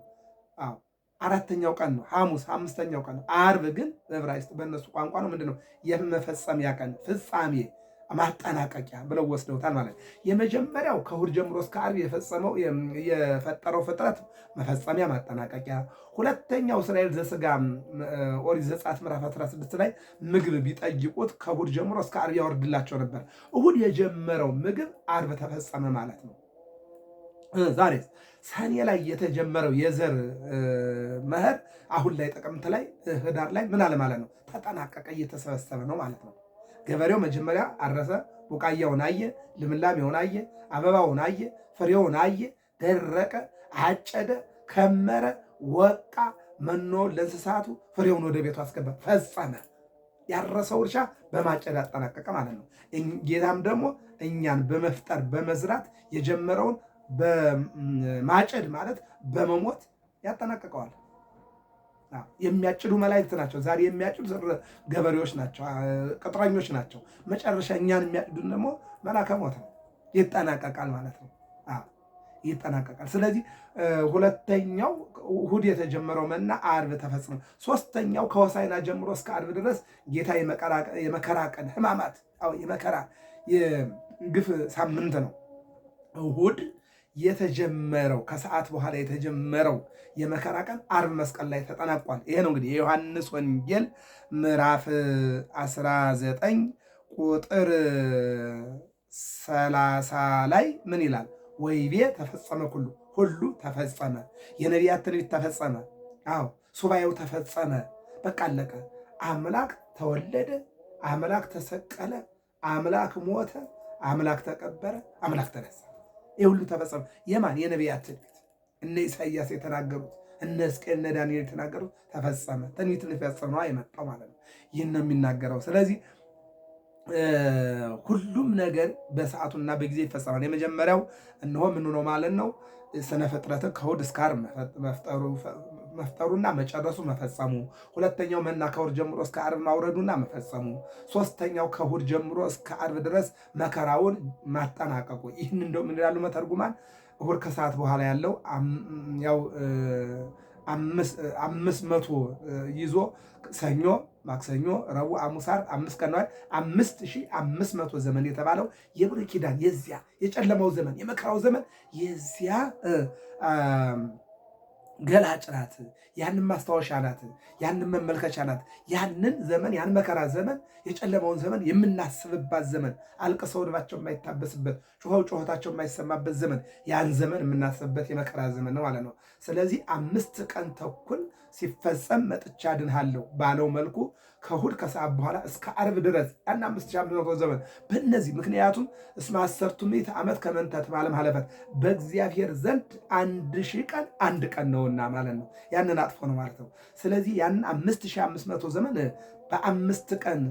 አራተኛው ቀን ነው። ሐሙስ አምስተኛው ቀን ነው። ዓርብ ግን በዕብራይስጥ በእነሱ ቋንቋ ነው ምንድነው? የመፈጸሚያ ቀን፣ ፍጻሜ፣ ማጠናቀቂያ ብለው ወስደውታል ማለት። የመጀመሪያው ከእሑድ ጀምሮ እስከ ዓርብ የፈጠረው ፍጥረት መፈጸሚያ፣ ማጠናቀቂያ። ሁለተኛው እስራኤል ዘሥጋ ኦሪት ዘጸአት ምዕራፍ 16 ላይ ምግብ ቢጠይቁት ከእሑድ ጀምሮ እስከ ዓርብ ያወርድላቸው ነበር። እሑድ የጀመረው ምግብ ዓርብ ተፈጸመ ማለት ነው። ዛሬ ሰኔ ላይ የተጀመረው የዘር መኸር አሁን ላይ ጥቅምት ላይ ህዳር ላይ ምን አለ ማለት ነው? ተጠናቀቀ፣ እየተሰበሰበ ነው ማለት ነው። ገበሬው መጀመሪያ አረሰ፣ ቡቃያውን አየ፣ ልምላሜውን አየ፣ አበባውን አየ፣ ፍሬውን አየ፣ ደረቀ፣ አጨደ፣ ከመረ፣ ወቃ፣ መኖ ለእንስሳቱ፣ ፍሬውን ወደ ቤቱ አስገባ፣ ፈጸመ። ያረሰው እርሻ በማጨድ አጠናቀቀ ማለት ነው። ጌታም ደግሞ እኛን በመፍጠር በመዝራት የጀመረውን በማጨድ ማለት በመሞት ያጠናቀቀዋል። የሚያጭዱ መላእክት ናቸው። ዛሬ የሚያጭዱ ገበሬዎች ናቸው፣ ቅጥረኞች ናቸው። መጨረሻ እኛን የሚያጭዱን ደግሞ መላከ ሞት ነው። ይጠናቀቃል ማለት ነው። ይጠናቀቃል። ስለዚህ ሁለተኛው እሑድ የተጀመረው መና ዓርብ ተፈጽሞ፣ ሶስተኛው ከሆሳዕና ጀምሮ እስከ ዓርብ ድረስ ጌታ የመከራ ቀን ሕማማት የመከራ የግፍ ሳምንት ነው። እሑድ የተጀመረው ከሰዓት በኋላ የተጀመረው የመከራ ቀን ዓርብ መስቀል ላይ ተጠናቋል። ይሄ ነው እንግዲህ የዮሐንስ ወንጌል ምዕራፍ 19 ቁጥር 30 ላይ ምን ይላል? ወይቤ ተፈጸመ ሁሉ ተፈጸመ። የነቢያት ትንቢት ተፈጸመ። ሱባኤው ተፈጸመ። በቃ አለቀ። አምላክ ተወለደ፣ አምላክ ተሰቀለ፣ አምላክ ሞተ፣ አምላክ ተቀበረ፣ አምላክ ተነሳ። ይህ ሁሉ ተፈጸመ። የማን? የነቢያት ትንቢት። እነ ኢሳይያስ የተናገሩት፣ እነ ሕዝቅኤል፣ እነ ዳንኤል የተናገሩት ተፈጸመ። ትንቢትን ሊፈጽም ነው የመጣው ማለት ነው። ይህን ነው የሚናገረው። ስለዚህ ሁሉም ነገር በሰዓቱና በጊዜ ይፈጸማል። የመጀመሪያው እነሆ ምኑ ነው ማለት ነው? ስነ ፍጥረትን ከእሑድ እስከ ዓርብ መፍጠሩና መጨረሱ መፈጸሙ። ሁለተኛው መና ከእሑድ ጀምሮ እስከ ዓርብ ማውረዱና መፈጸሙ። ሶስተኛው ከእሑድ ጀምሮ እስከ ዓርብ ድረስ መከራውን ማጠናቀቁ። ይህን እንደው ምን ይላሉ መተርጉማን? እሑድ ከሰዓት በኋላ ያለው ያው 500 ይዞ ሰኞ፣ ማክሰኞ፣ ረቡዕ፣ ሐሙስ፣ ዓርብ 5 ቀን ነው። 5500 ዘመን የተባለው የብሉይ ኪዳን የዚያ የጨለማው ዘመን የመከራው ዘመን የዚያ ገላጭ ናት። ያንን ማስታወሻ ናት። ያንን መመልከቻ ናት። ያንን ዘመን ያን መከራ ዘመን የጨለማውን ዘመን የምናስብባት ዘመን፣ አልቅሰው እንባቸው የማይታበስበት፣ ጮኸው ጮኸታቸው የማይሰማበት ዘመን፣ ያን ዘመን የምናስብበት የመከራ ዘመን ነው ማለት ነው። ስለዚህ 5 ቀን ተኩል ሲፈጸም መጥቻ አድንሃለሁ ባለው መልኩ ከእሑድ ከሰዓት በኋላ እስከ ዓርብ ድረስ ያን 5500 ዘመን በእነዚህ ምክንያቱም እስመ አሰርቱ ምዕተ ዓመት ከመ እንተ ትማልም ሀለፈት በእግዚአብሔር ዘንድ 1000 ቀን አንድ ቀን ነውና ማለት ነው። ያንን አጥፎ ነው ማለት ነው። ስለዚህ ያንን 5500 ዘመን በ5 ቀን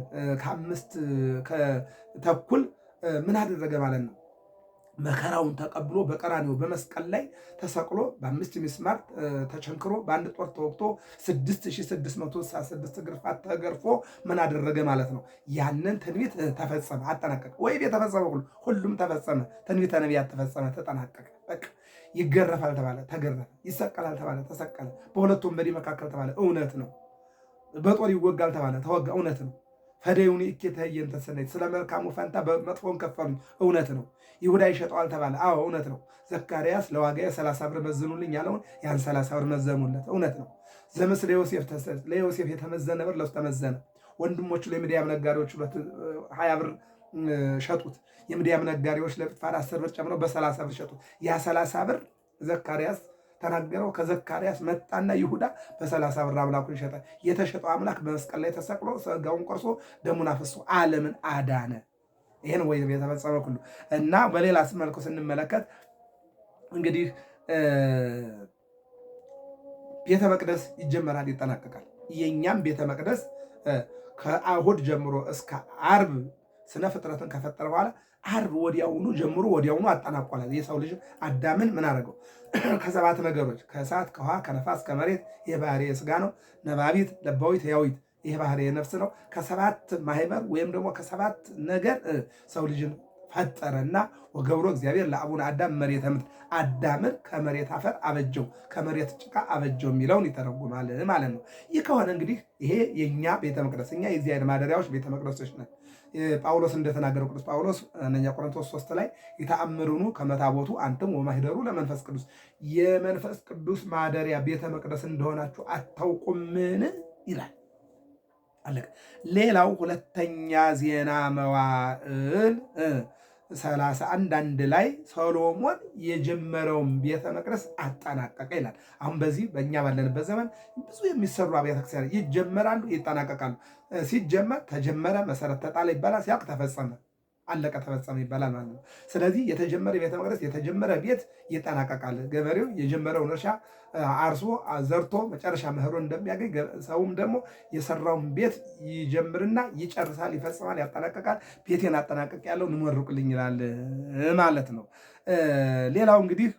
ከ5 ተኩል ምን አደረገ ማለት ነው? መከራውን ተቀብሎ በቀራንዮ በመስቀል ላይ ተሰቅሎ በ5 ምስማር ተቸንክሮ በአንድ ጦር ተወግቶ 6666 ግርፋት ተገርፎ ምን አደረገ ማለት ነው? ያንን ትንቢት ተፈጸመ፣ አጠናቀቀ። ወይ የተፈጸመ ሁሉም ተፈጸመ። ትንቢተ ነቢያት ተፈጸመ፣ ተጠናቀቀ። በቃ ይገረፋል ተባለ፣ ተገረፈ። ይሰቀላል ተባለ፣ ተሰቀለ። በሁለቱም ወንበዴ መካከል ተባለ፣ እውነት ነው። በጦር ይወጋል ተባለ፣ ተወጋ፣ እውነት ነው። ፈደዩኒ እኬተ ህየንተ ሰናይት ስለ መልካሙ ፈንታ በመጥፎን ከፈሉኝ፣ እውነት ነው። ይሁዳ ይሸጠዋል ተባለ፣ አዎ እውነት ነው። ዘካርያስ ለዋጋዬ 30 ብር መዝኑልኝ ያለውን ያን 30 ብር መዘኑለት፣ እውነት ነው። ዘምስለ ዮሴፍ ለዮሴፍ የተመዘነ ብር ለሱ ተመዘነ። ወንድሞቹ ለምድያም ነጋዴዎች 20 ብር ሸጡት። የምድያም ነጋዴዎች ለጲጥፋራ 10 ብር ጨምረው በ30 ብር ሸጡት። ያ 30 ብር ዘካርያስ ተናገረው። ከዘካርያስ መጣና ይሁዳ በ30 ብር አምላኩን ይሸጣል። የተሸጠው አምላክ በመስቀል ላይ ተሰቅሎ ስጋውን ቆርሶ ደሙን አፍሶ ዓለምን አዳነ። ይሄን ወይ የተፈጸመ ሁሉ እና በሌላ መልኩ ስንመለከት እንግዲህ ቤተ መቅደስ ይጀመራል፣ ይጠናቀቃል። የኛም ቤተ መቅደስ ከእሑድ ጀምሮ እስከ ዓርብ ስነ ፍጥረትን ከፈጠረ በኋላ ዓርብ ወዲያውኑ ጀምሮ ወዲያውኑ አጠናቋላል። የሰው ልጅ አዳምን ምን አደረገው? ከሰባት ነገሮች ከእሳት ከውሃ ከነፋስ ከመሬት ይህ ባህሪ የሥጋ ነው። ነባቢት ለባዊት ሕያዊት ይህ ባህሪ የነፍስ ነው። ከሰባት ማህበር ወይም ደግሞ ከሰባት ነገር ሰው ልጅን ፈጠረና ወገብሮ እግዚአብሔር ለአቡነ አዳም መሬተ ምድር አዳምን ከመሬት አፈር አበጀው ከመሬት ጭቃ አበጀው የሚለውን ይተረጉማል ማለት ነው። ይህ ከሆነ እንግዲህ ይሄ የኛ ቤተ መቅደስ እኛ የእግዚአብሔር ማደሪያዎች ቤተ መቅደሶች ነን። ጳውሎስ እንደተናገረው ቅዱስ ጳውሎስ አንደኛ ቆሮንቶስ 3 ላይ ይተአምሩኑ ከመታቦቱ አንተም ወማህደሩ ለመንፈስ ቅዱስ የመንፈስ ቅዱስ ማደሪያ ቤተ መቅደስ እንደሆናችሁ አታውቁምን ይላል። አለቀ። ሌላው ሁለተኛ ዜና መዋዕል 31 ላይ ሰሎሞን የጀመረውን ቤተ መቅደስ አጠናቀቀ ይላል። አሁን በዚህ በእኛ ባለንበት ዘመን ብዙ የሚሰሩ አብያተ ክርስቲያናት ይጀመራሉ፣ ይጠናቀቃሉ። ሲጀመር ተጀመረ፣ መሰረት ተጣለ ይባላል። ሲያልቅ ተፈጸመ፣ አለቀ፣ ተፈጸመ ይባላል ማለት ነው። ስለዚህ የተጀመረ ቤተ መቅደስ የተጀመረ ቤት ይጠናቀቃል። ገበሬው የጀመረውን እርሻ አርሶ ዘርቶ መጨረሻ መኸሩን እንደሚያገኝ ሰውም ደግሞ የሰራውን ቤት ይጀምርና ይጨርሳል፣ ይፈጽማል፣ ያጠናቀቃል። ቤቴን አጠናቀቅ ያለው እንመርቁልኝ ይላል ማለት ነው። ሌላው እንግዲህ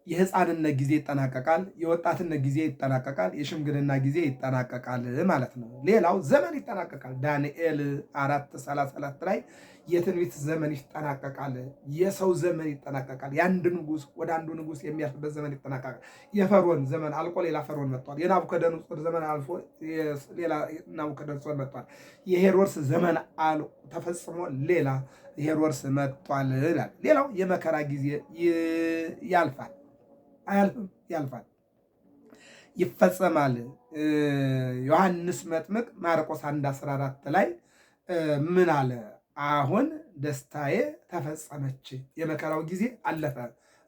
የሕፃንነት ጊዜ ይጠናቀቃል፣ የወጣትነት ጊዜ ይጠናቀቃል፣ የሽምግልና ጊዜ ይጠናቀቃል ማለት ነው። ሌላው ዘመን ይጠናቀቃል። ዳንኤል 4:34 ላይ የትንቢት ዘመን ይጠናቀቃል፣ የሰው ዘመን ይጠናቀቃል። የአንድ ንጉሥ ወደ አንዱ ንጉሥ የሚያልፍበት ዘመን ይጠናቀቃል። የፈርዖን ዘመን አልቆ ሌላ ፈርዖን መጥቷል። የናቡከደነፆር ዘመን አልፎ ሌላ ናቡከደነፆር መጥቷል። የሄሮድስ ዘመን ተፈጽሞ ሌላ ሄሮድስ መጥቷል ይላል። ሌላው የመከራ ጊዜ ያልፋል፣ አያልፍም፣ ያልፋል፣ ይፈጸማል። ዮሐንስ መጥምቅ ማርቆስ 1:14 ላይ ምን አለ? አሁን ደስታዬ ተፈጸመች፣ የመከራው ጊዜ አለፈ፣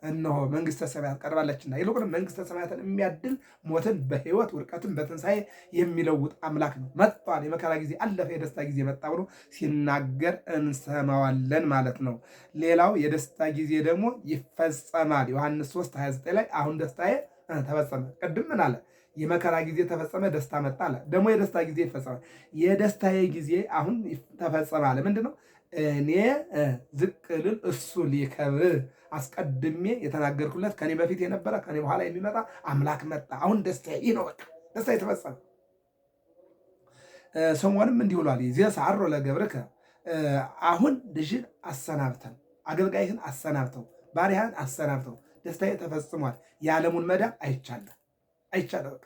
እነሆ መንግስተ ሰማያት ቀርባለችና። ይልቁንም መንግስተ ሰማያትን የሚያድል ሞትን በሕይወት ውድቀትን በትንሣኤ የሚለውጥ አምላክ ነው። መጥቷል፣ የመከራ ጊዜ አለፈ፣ የደስታ ጊዜ መጣ ብሎ ሲናገር እንሰማዋለን ማለት ነው። ሌላው የደስታ ጊዜ ደግሞ ይፈጸማል። ዮሐንስ 3:29 ላይ አሁን ደስታዬ ተፈጸመ። ቅድም ምን አለ? የመከራ ጊዜ ተፈጸመ፣ ደስታ መጣ አለ። ደግሞ የደስታ ጊዜ ይፈጸማል። የደስታዬ ጊዜ አሁን ተፈጸመ አለ። ምንድን ነው? እኔ ዝቅ ልል እሱ ሊከብር አስቀድሜ የተናገርኩለት ከኔ በፊት የነበረ ከኔ በኋላ የሚመጣ አምላክ መጣ። አሁን ደስታ ይህ ነው። በቃ ደስታ የተፈጸመ። ሰሞንም እንዲህ ብሏል። ዘሰዓሮ ለገብርከ አሁን ልጅን አሰናብተን አገልጋይህን አሰናብተው ባሪያህን አሰናብተው ደስታዬ ተፈጽሟል። የዓለሙን መዳን አይቻለሁ። በቃ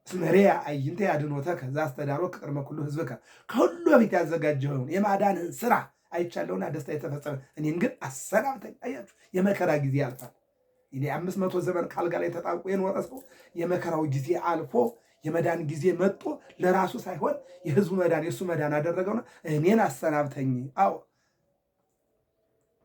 እስመሪያ አይንተ ያድኖተከ ዘአስተዳሎከ ቅድመ ኩሉ ሕዝብከ ከሁሉ በፊት ያዘጋጀኸውን የማዳንህን ስራ አይቻለሁና ደስታ የተፈጸመ እኔን ግን አሰናብተኝ። አያችሁ፣ የመከራ ጊዜ ያልፋል። እኔ 500 ዘመን ካልጋ ላይ ተጣብቆ የኖረ ሰው የመከራው ጊዜ አልፎ የመዳን ጊዜ መጥቶ ለራሱ ሳይሆን የህዝቡ መዳን የእሱ መዳን አደረገውና እኔን አሰናብተኝ። አዎ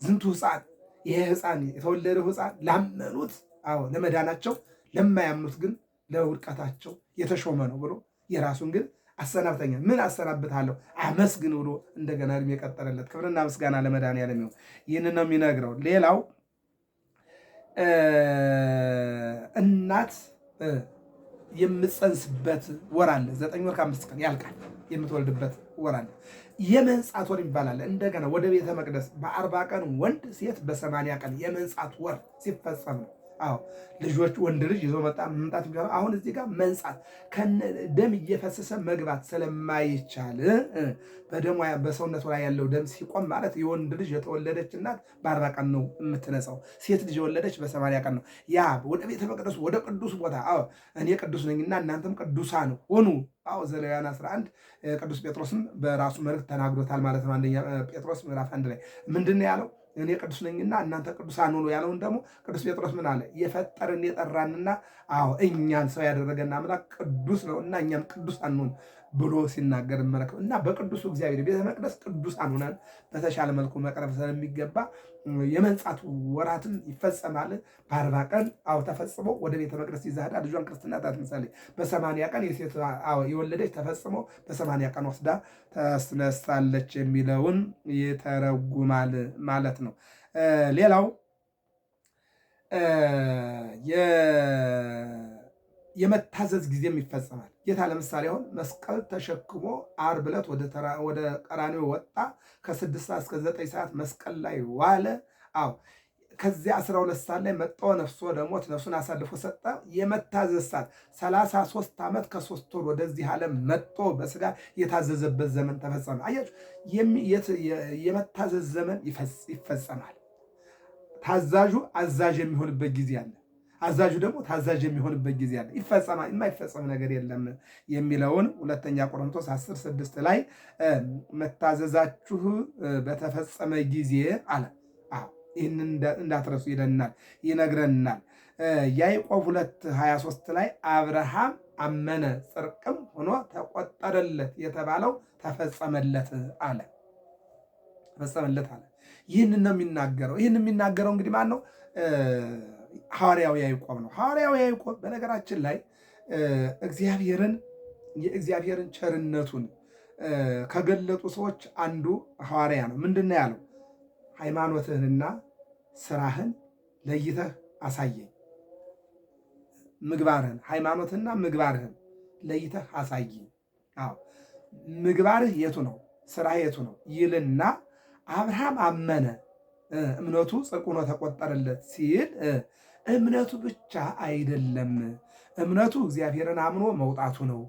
ዝንቱ ሕፃን፣ ይሄ ሕፃን የተወለደው ሕፃን ላመኑት አዎ ለመዳናቸው፣ ለማያምኑት ግን ለውድቀታቸው የተሾመ ነው ብሎ የራሱን ግን አሰናብተኛል። ምን አሰናብታለሁ? አመስግን ብሎ እንደገና እድሜ የቀጠረለት ክብርና ምስጋና ለመድኃኒዓለም ይሁን። ይህንን ነው የሚነግረው። ሌላው እናት የምትጸንስበት ወር አለ። 9 ወር ከ5 ቀን ያልቃል። የምትወልድበት ወር አለ። የመንጻት ወር ይባላል። እንደገና ወደ ቤተ መቅደስ በ40 ቀን ወንድ ሴት በ80 ቀን የመንጻት ወር ሲፈጸም ነው። አዎ ልጆች ወንድ ልጅ ይዞ መምጣት ይችላል። አሁን እዚህ ጋር መንጻት ደም እየፈሰሰ መግባት ስለማይቻል በደሟ በሰውነቱ ላይ ያለው ደም ሲቆም ማለት የወንድ ልጅ የተወለደች እናት በ40 ቀን ነው የምትነጻው። ሴት ልጅ የወለደች በ80 ቀን ነው። ያ ወደ ቤተ መቅደሱ ወደ ቅዱስ ቦታ አዎ እኔ ቅዱስ ነኝና እናንተም ቅዱሳን ሁኑ። አዎ ዘሌዋውያን 11 ቅዱስ ጴጥሮስም በራሱ መልእክት ተናግሮታል ማለት ነው። አንደኛ ጴጥሮስ ምዕራፍ 1 ላይ ምንድን ነው ያለው? እኔ ቅዱስ ነኝና እናንተ ቅዱሳን ሁኑ ያለውን ደግሞ ቅዱስ ጴጥሮስ ምን አለ? የፈጠረን የጠራንና አዎ እኛን ሰው ያደረገን አምላክ ቅዱስ ነው እና እኛም ቅዱሳን ሁኑ ብሎ ሲናገር መለከው እና በቅዱሱ እግዚአብሔር ቤተ መቅደስ ቅዱሳን ሆነን በተሻለ መልኩ መቅረብ ስለሚገባ የመንጻቱ ወራትን ይፈጸማል። በ40 ቀን አዎ ተፈጽሞ ወደ ቤተ መቅደስ ይዛዳ ልጇን ክርስትና ታስነሳለች። በ80 ቀን የሴት አዎ የወለደች ተፈጽሞ በ80 ቀን ወስዳ ታስነሳለች የሚለውን ይተረጉማል ማለት ነው። ሌላው የመታዘዝ ጊዜም ይፈጸማል። ጌታ ለምሳሌ አሁን መስቀል ተሸክሞ ዓርብ ዕለት ወደ ቀራንዮ ወጣ። ከ6 ሰዓት እስከ 9 ሰዓት መስቀል ላይ ዋለ። አዎ ከዚያ 12 ሰዓት ላይ መጥቶ ነፍሶ ለሞት ነፍሱን አሳልፎ ሰጠ። የመታዘዝ ሰዓት 33 ዓመት ከ3 ወር ወደዚህ ዓለም መጥቶ በስጋ የታዘዘበት ዘመን ተፈጸመ። አያችሁ የመታዘዝ ዘመን ይፈጸማል። ታዛዡ አዛዥ የሚሆንበት ጊዜ አለ። አዛዡ ደግሞ ታዛዥ የሚሆንበት ጊዜ አለ። ይፈጸማል፣ የማይፈጸም ነገር የለም የሚለውን 2ኛ ቆሮንቶስ 10:6 ላይ መታዘዛችሁ በተፈጸመ ጊዜ አለ። ይህን እንዳትረሱ ይለናል፣ ይነግረናል። ያዕቆብ 2:23 ላይ አብርሃም አመነ ጽድቅም ሆኖ ተቆጠረለት የተባለው ተፈጸመለት አለ። ተፈጸመለት አለ። ይህንን ነው የሚናገረው። ይህን የሚናገረው እንግዲህ ማን ነው? ሐዋርያው ያዕቆብ ነው። ሐዋርያው ያዕቆብ በነገራችን ላይ የእግዚአብሔርን ቸርነቱን ከገለጡ ሰዎች አንዱ ሐዋርያ ነው። ምንድን ነው ያለው? ሃይማኖትህንና ስራህን ለይተህ አሳየኝ። ምግባርህን ሃይማኖትህንና ምግባርህን ለይተህ አሳየኝ። አዎ ምግባርህ የቱ ነው? ስራህ የቱ ነው? ይልና አብርሃም አመነ እምነቱ ጽድቅ ሆኖ ተቆጠረለት ሲል እምነቱ ብቻ አይደለም። እምነቱ እግዚአብሔርን አምኖ መውጣቱ ነው።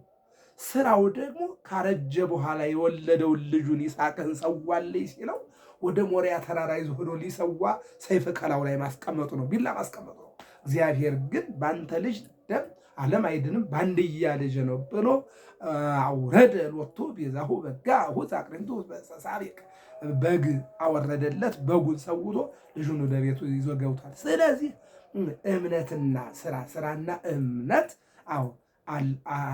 ስራው ደግሞ ካረጀ በኋላ የወለደውን ልጁን ይስሐቅን ሰዋልኝ ሲለው ወደ ሞሪያ ተራራ ይዞ ሄዶ ሊሰዋ ሰይፍ ከላዩ ላይ ማስቀመጡ ነው፣ ቢላ ማስቀመጡ ነው። እግዚአብሔር ግን በአንተ ልጅ ደም ዓለም አይድንም በአንድያ ልጅ ነው ብሎ አውረደ ሎቱ ቤዛሁ በጋሁ ዛቅሬንቱ ሳቤቅ በግ አወረደለት። በጉን ሰውቶ ልጁን ወደ ቤቱ ይዞ ገብቷል። ስለዚህ እምነትና ስራና እምነት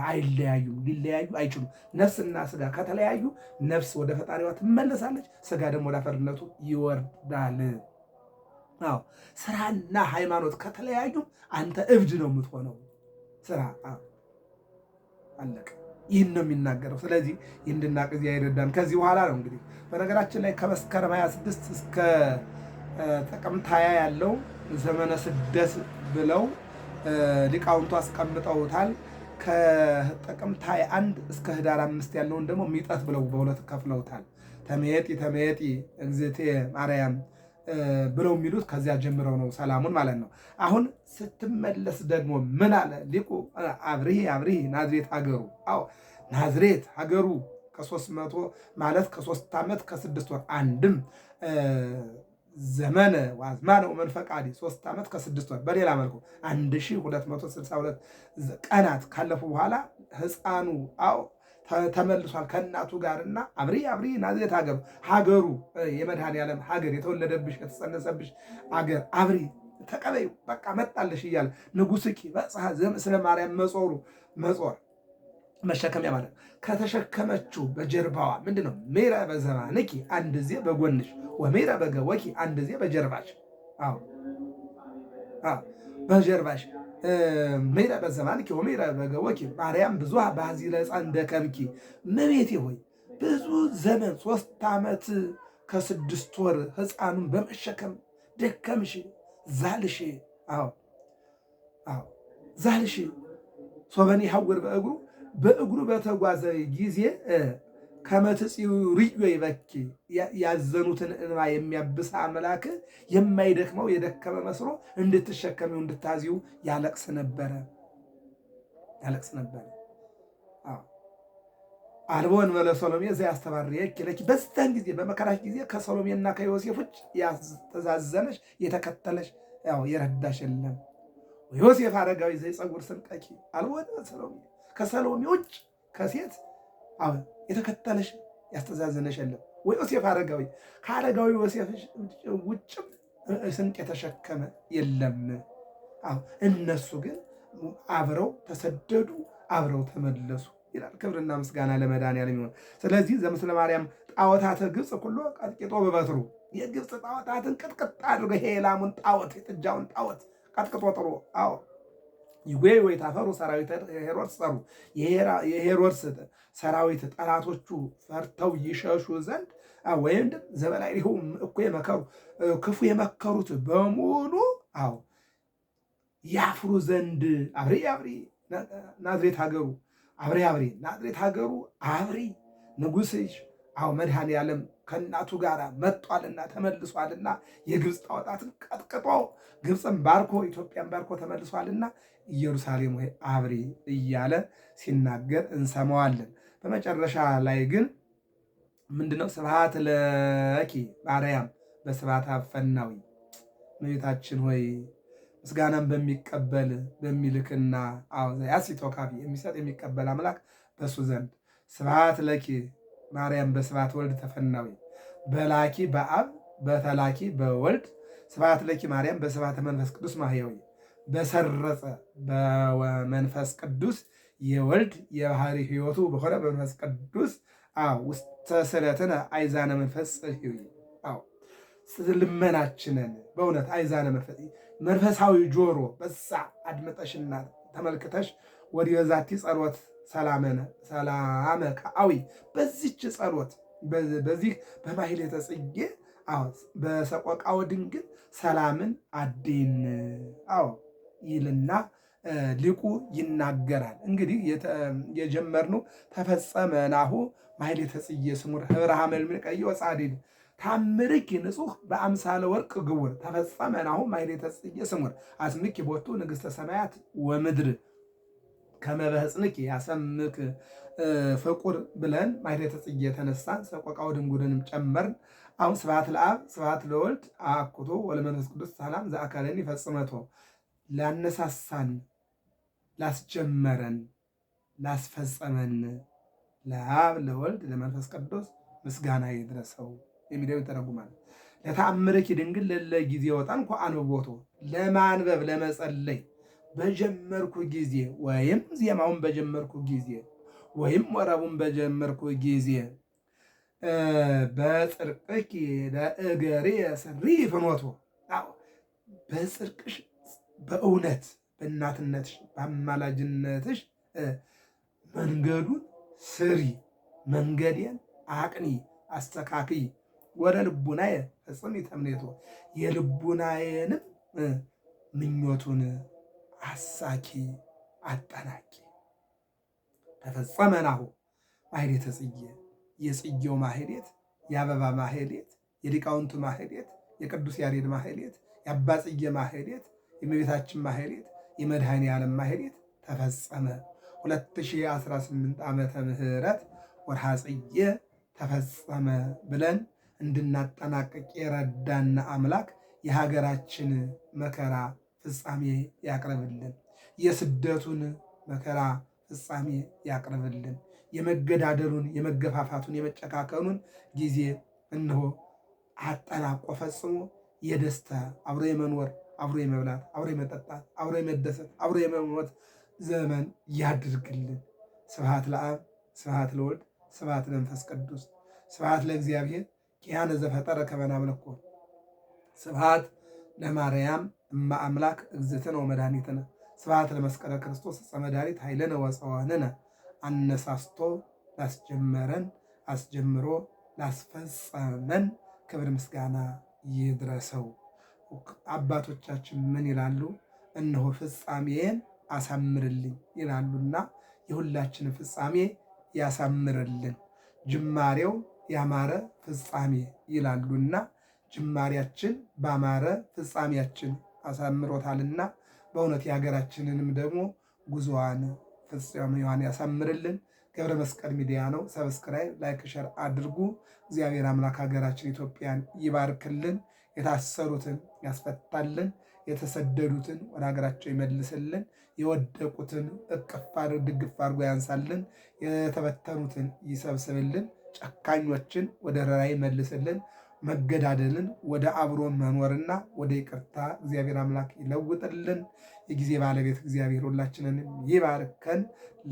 አይለያዩም፣ ሊለያዩ አይችሉም። ነፍስና ስጋ ከተለያዩ ነፍስ ወደ ፈጣሪዋ ትመለሳለች፣ ስጋ ደግሞ ወደ አፈርነቱ ይወርዳል። ስራና ሃይማኖት ከተለያዩ አንተ እብድ ነው የምትሆነው። ስራ አለቀ። ይህን ነው የሚናገረው። ስለዚህ እንድናቅ እዚያ ይረዳን። ከዚህ በኋላ ነው እንግዲህ በነገራችን ላይ ከመስከረም 26 እስከ ጥቅምት 20 ያለው ዘመነ ስደት ብለው ሊቃውንቱ አስቀምጠውታል። ከጥቅምት 21 እስከ ህዳር 5 ያለውን ደግሞ ሚጠት ብለው በሁለት ከፍለውታል። ተመየጢ እግዝእቴ ማርያም ብለው የሚሉት ከዚያ ጀምረው ነው ሰላሙን ማለት ነው። አሁን ስትመለስ ደግሞ ምን አለ ሊቁ? አብርሂ ናዝሬት ሀገሩ። አዎ ናዝሬት ሀገሩ ከ300 ማለት ከ3 ዓመት ከ6 ወር አንድም ዘመነ ዋዝማነ ወመንፈቃዲ 3 ዓመት ከ6 ወር በሌላ መልኩ 1262 ቀናት ካለፉ በኋላ ህፃኑ አዎ ተመልሷል ከእናቱ ጋርና አብሪ ናዝሬት ሀገሩ የመድኃኔዓለም ሀገር የተወለደብሽ የተጸነሰብሽ ሀገር አብሪ ተቀበዩ በቃ መጣልሽ እያለ ንጉሥኪ በጽሐ ስለ ማርያም መጾር መሸከሚያ ማለት ከተሸከመችው በጀርባዋ ምንድነው? ሜረ በዘባንኪ አንድ ጊዜ በጎንሽ ወሜረ በገወኪ አንድ ጊዜ በጀርባሽ። አዎ በጀርባሽ ምሕረ በዘማንኪ ወምሕረ በገቦኪ ማርያም ብዙኃ በኀዚለ ሕፃን ደከምኪ። እመቤቴ ሆይ ብዙ ዘመን 3 ዓመት ከ6 ወር ሕፃኑን በመሸከም ደከምሽ፣ ዛልሽ። አዎ አዎ ዛልሽ። ሶበኒ ሐውር በእግሩ በተጓዘ ጊዜ ከመትጽኡ ርዮ ይበኪ ያዘኑትን እንባ የሚያብስ አምላክ የማይደክመው የደከመ መስሎ እንድትሸከሚው እንድታዚው ያለቅስ ነበረ። አልቦ እንበለ ሰሎሜ ዘያስተባርየኪ ለኪ። በዛን ጊዜ በመከራሽ ጊዜ ከሰሎሜና ከዮሴፍ ውጭ ያስተዛዘነሽ የተከተለሽ የረዳሽ የለም። ዮሴፍ አረጋዊ ዘይጸጉር ስንቀኪ አልቦ ሰሎሜ፣ ከሰሎሜ ውጭ ከሴት የተከተለሽ ያስተዛዘነሽ የለም። ወዮሴፍ አረጋዊ፣ ከአረጋዊ ዮሴፍ ውጭም ስንቅ የተሸከመ የለም። እነሱ ግን አብረው ተሰደዱ፣ አብረው ተመለሱ ይላል። ክብርና ምስጋና ለመድኃኒዓለም ይሁን። ስለዚህ ዘምስለ ማርያም ጣዖታተ ግብፅ ኩሎ ቀጥቅጦ በበትሩ፣ የግብፅ ጣዖታትን ቅጥቅጥ አድርጎ ይሄ የላሙን ጣዖት የጥጃውን ጣዖት ቀጥቅጦ ጥሩ ይጎይ ወይ ታፈሩ ሰራዊት ሄሮድስ ሰሩ። የሄሮድስ ሰራዊት ጠላቶቹ ፈርተው ይሸሹ ዘንድ ወይም ዘበላይሁ እኮ የመከሩ ክፉ የመከሩት በሙሉ ያፍሩ ዘንድ አብሪ አብሪ ናዝሬት ሀገሩ አብሪ አብሪ ናዝሬት ሀገሩ አብሪ ንጉሥሽ መድኃኔ ዓለም ከእናቱ ጋር መጧልና ተመልሷልና የግብፅ ጣዖታትን ቀጥቅጦ ግብፅን ባርኮ ኢትዮጵያን ባርኮ ተመልሷልና ኢየሩሳሌም ሆይ አብሪ እያለ ሲናገር እንሰማዋለን። በመጨረሻ ላይ ግን ምንድነው? ስብሐት ለኪ ማርያም በስብሐት አፈናዊ። እመቤታችን ሆይ ምስጋናን በሚቀበል በሚልክና ያሲቶ ካፊ የሚሰጥ የሚቀበል አምላክ በሱ ዘንድ ስብሐት ለኪ ማርያም በስብሐት ወልድ ተፈናዊ፣ በላኪ በአብ በተላኪ በወልድ ስብሐት ለኪ ማርያም በስብሐተ መንፈስ ቅዱስ ማህያዊ፣ በሰረጸ በመንፈስ ቅዱስ የወልድ የባህሪ ሕይወቱ በሆነ በመንፈስ ቅዱስ ውስተ ስእለትነ አይዛነ መንፈስ ጽሕዊ። ልመናችንን በእውነት አይዛነ መንፈሳዊ ጆሮ በዛ አድምጠሽና ተመልክተሽ ወዲ በዛቲ ጸሎት ሰላመ ከአዊ በዚች ጸሎት በዚህ በማሕሌተ ጽጌ በሰቆቃወ ድንግል ሰላምን አድን ይልና ሊቁ ይናገራል። እንግዲህ የጀመርነው ተፈጸመ ናሁ ማሕሌተ ጽጌ ስሙር ኅብረ ሐመልምል ቀይ ወጻዲድ ታምርኪ ንጹሕ በአምሳለ ወርቅ ግቡር ተፈጸመ ናሁ ማሕሌተ ጽጌ ስሙር አስምኪ ቦቱ ንግሥተ ሰማያት ወምድር ከመ በሕፅንኪ ያሰምክ ፍቁር ብለን ማሕሌተ ጽጌ የተነሳን ሰቆቃወ ድንግልንም ጨመርን። አሁን ስብሐት ለአብ ስብሐት ለወልድ አኩቶ ወለመንፈስ ቅዱስ ሰላም ዘአካለኒ ፈጽመቶ ላነሳሳን ላስጀመረን ላስፈጸመን ለአብ ለወልድ ለመንፈስ ቅዱስ ምስጋና ይድረሰው የሚለው ይተረጉማል። ለተአምርኪ ድንግል ለለ ጊዜ ወጣን እኮ አንብቦቶ ለማንበብ ለመጸለይ በጀመርኩ ጊዜ ወይም ዜማውን በጀመርኩ ጊዜ ወይም ወረቡን በጀመርኩ ጊዜ በጽድቅኪ ለእገሬ ስሪ ፍኖቶ በጽድቅሽ በእውነት በእናትነትሽ በአማላጅነትሽ መንገዱን ስሪ፣ መንገዴን አቅኒ አስተካክይ፣ ወደ ልቡናዬ ፈጽሚ ተምኔቶ የልቡናዬንም ምኞቱን አሳኪ አጠናቂ። ተፈጸመ ናሁ ማሕሌተ ጽጌ የጽጌው ማሕሌት የአበባ ማሕሌት የሊቃውንቱ ማሕሌት የቅዱስ ያሬድ ማሕሌት የአባ ጽጌ ማሕሌት የእመቤታችን ማሕሌት የመድኃኔ ዓለም ማሕሌት ተፈጸመ። 2018 ዓመተ ምህረት ወርሃ ጽጌ ተፈጸመ ብለን እንድናጠናቀቅ የረዳን አምላክ የሀገራችን መከራ ፍጻሜ ያቅርብልን። የስደቱን መከራ ፍጻሜ ያቅርብልን። የመገዳደሉን፣ የመገፋፋቱን፣ የመጨካከኑን ጊዜ እነሆ አጠናቆ ፈጽሞ የደስታ አብሮ የመኖር አብሮ የመብላት አብሮ የመጠጣት አብሮ የመደሰት አብሮ የመሞት ዘመን ያድርግልን። ስብሐት ለአብ ስብሐት ለወልድ ስብሐት ለመንፈስ ቅዱስ ስብሐት ለእግዚአብሔር ኪያነ ዘፈጠረ ከመ ናምልኮ ስብሐት ለማርያም እማ አምላክ እግዝእትነ ወመድኃኒትነ ስብሐት ለመስቀለ ክርስቶስ ዕፀ መድኃኒት ኃይለነ ወፀዋንነ አነሳስቶ ላስጀመረን አስጀምሮ ላስፈጸመን ክብር ምስጋና ይድረሰው። አባቶቻችን ምን ይላሉ? እነሆ ፍጻሜን አሳምርልኝ ይላሉና የሁላችንን ፍጻሜ ያሳምርልን። ጅማሬው ያማረ ፍጻሜ ይላሉና ጅማሬያችን ባማረ ፍጻሜያችን አሳምሮታልና በእውነት የሀገራችንንም ደግሞ ጉዞዋን ፍጻሜዋን ያሳምርልን። ገብረ መስቀል ሚዲያ ነው። ሰብስክራይብ፣ ላይክ፣ ሸር አድርጉ። እግዚአብሔር አምላክ ሀገራችን ኢትዮጵያን ይባርክልን። የታሰሩትን ያስፈታልን። የተሰደዱትን ወደ ሀገራቸው ይመልስልን። የወደቁትን እቅፍ ድግፍ አድርጎ ያንሳልን። የተበተኑትን ይሰብስብልን። ጨካኞችን ወደ ራዕይ ይመልስልን። መገዳደልን ወደ አብሮ መኖርና ወደ ይቅርታ እግዚአብሔር አምላክ ይለውጥልን። የጊዜ ባለቤት እግዚአብሔር ሁላችንንም ይባርከን።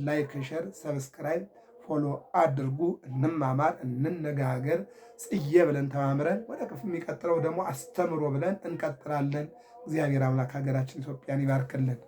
ላይክ፣ ሸር፣ ሰብስክራይብ፣ ፎሎ አድርጉ። እንማማር፣ እንነጋገር። ጽዬ ብለን ተማምረን ወደ ክፍ የሚቀጥለው ደግሞ አስተምሮ ብለን እንቀጥላለን። እግዚአብሔር አምላክ ሀገራችን ኢትዮጵያን ይባርክልን።